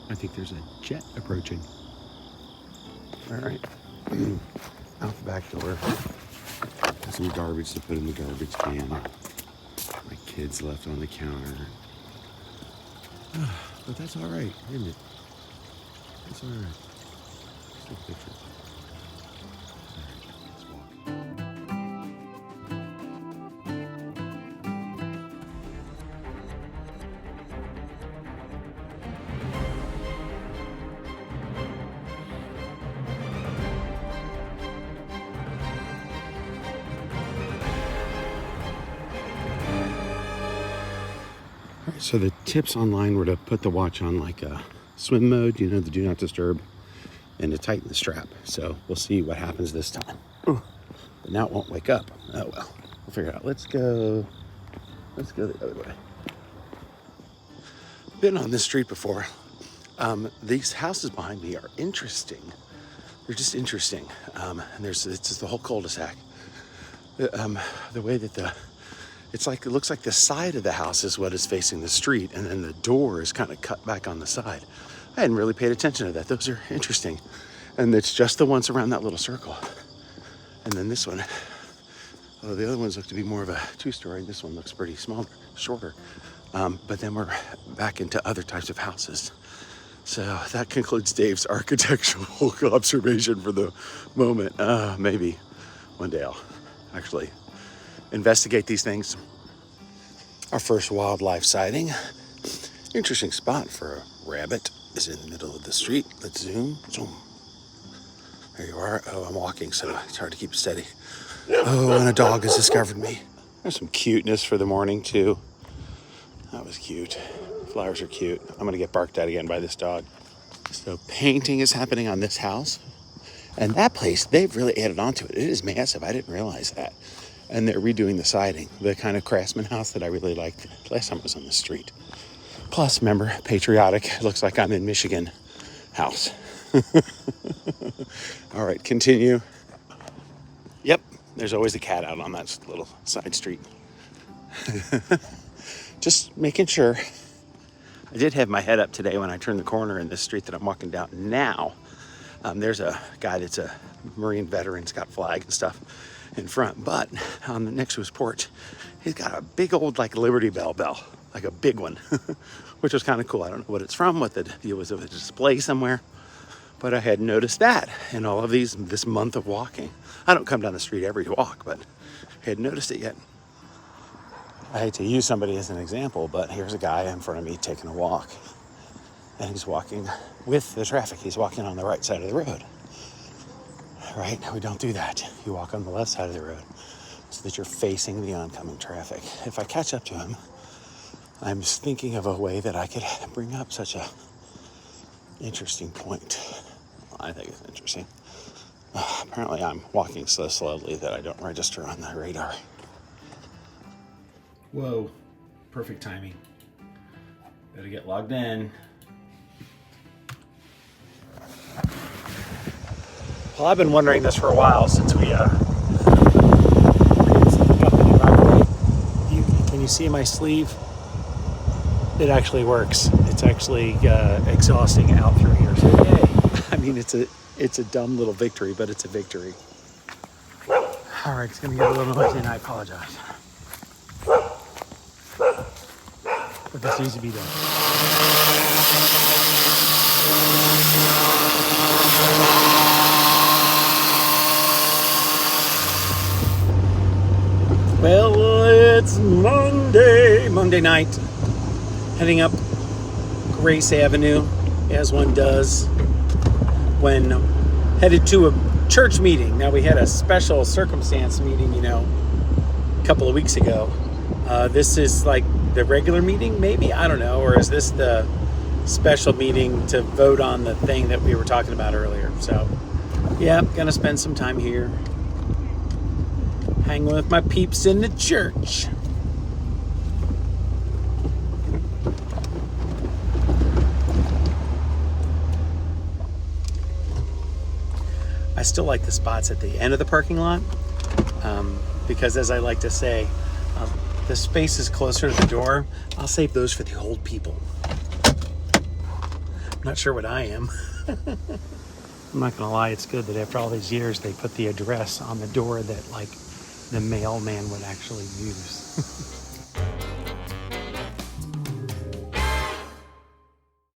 I think there's a jet approaching. All right, out the back door. Got some garbage to put in the garbage can. My kids left on the counter. But that's all right, isn't it? That's all right. Let's take a picture. All right, let's walk. All right, so the tips online were to put the watch on like a swim mode, you know, the do not disturb, and to tighten the strap. So we'll see what happens this time. But now it won't wake up. Oh well, we'll figure it out. Let's go the other way. Been on this street before. These houses behind me are interesting. They're just interesting. And it's just the whole cul-de-sac. The way that it looks like the side of the house is what is facing the street, and then the door is kind of cut back on the side. I hadn't really paid attention to that. Those are interesting. And it's just the ones around that little circle. And then this one, although the other ones look to be more of a two-story, this one looks pretty small, shorter. But then we're back into other types of houses. So that concludes Dave's architectural observation for the moment. Maybe one day I'll actually investigate these things. Our first wildlife sighting. Interesting spot for a rabbit is in the middle of the street. Let's zoom. There you are. Oh, I'm walking, so it's hard to keep steady. Oh, and a dog has discovered me. There's some cuteness for the morning, too. That was cute. Flowers are cute. I'm gonna get barked at again by this dog. So painting is happening on this house. And that place, they've really added on to it. It is massive. I didn't realize that. And they're redoing the siding, the kind of craftsman house that I really liked last time I was on the street. Plus, remember, patriotic. It looks like I'm in Michigan house. All right, continue. Yep, there's always a cat out on that little side street. Just making sure. I did have my head up today when I turned the corner in this street that I'm walking down now. There's a guy that's a Marine veteran, he's got flag and stuff in front, but next to his porch, he's got a big old like Liberty Bell, like a big one, which was kind of cool. I don't know what it's from, it was a display somewhere, but I had noticed that in all of this month of walking. I don't come down the street every walk, but I had noticed it yet. I hate to use somebody as an example, but here's a guy in front of me taking a walk, and he's walking with the traffic. He's walking on the right side of the road. Right? We don't do that. You walk on the left side of the road so that you're facing the oncoming traffic. If I catch up to him, I'm thinking of a way that I could bring up such a interesting point. I think it's interesting. Apparently I'm walking so slowly that I don't register on the radar. Whoa, perfect timing. Better get logged in. Well, I've been wondering this for a while since we can you see my sleeve? It actually works. It's actually exhausting out through here. So yay! I mean, it's a dumb little victory, but it's a victory. All right, it's gonna get a little noisy, and I apologize. But this needs to be done. Well, it's Monday night, heading up Grace Avenue, as one does when headed to a church meeting. Now, we had a special circumstance meeting, a couple of weeks ago. This is like the regular meeting, maybe? I don't know. Or is this the special meeting to vote on the thing that we were talking about earlier? So, yeah, I'm gonna spend some time here. Hanging with my peeps in the church. I still like the spots at the end of the parking lot because, as I like to say, the space is closer to the door. I'll save those for the old people. I'm Not sure what I am. I'm not gonna lie, it's good that after all these years they put the address on the door that like the mailman would actually use.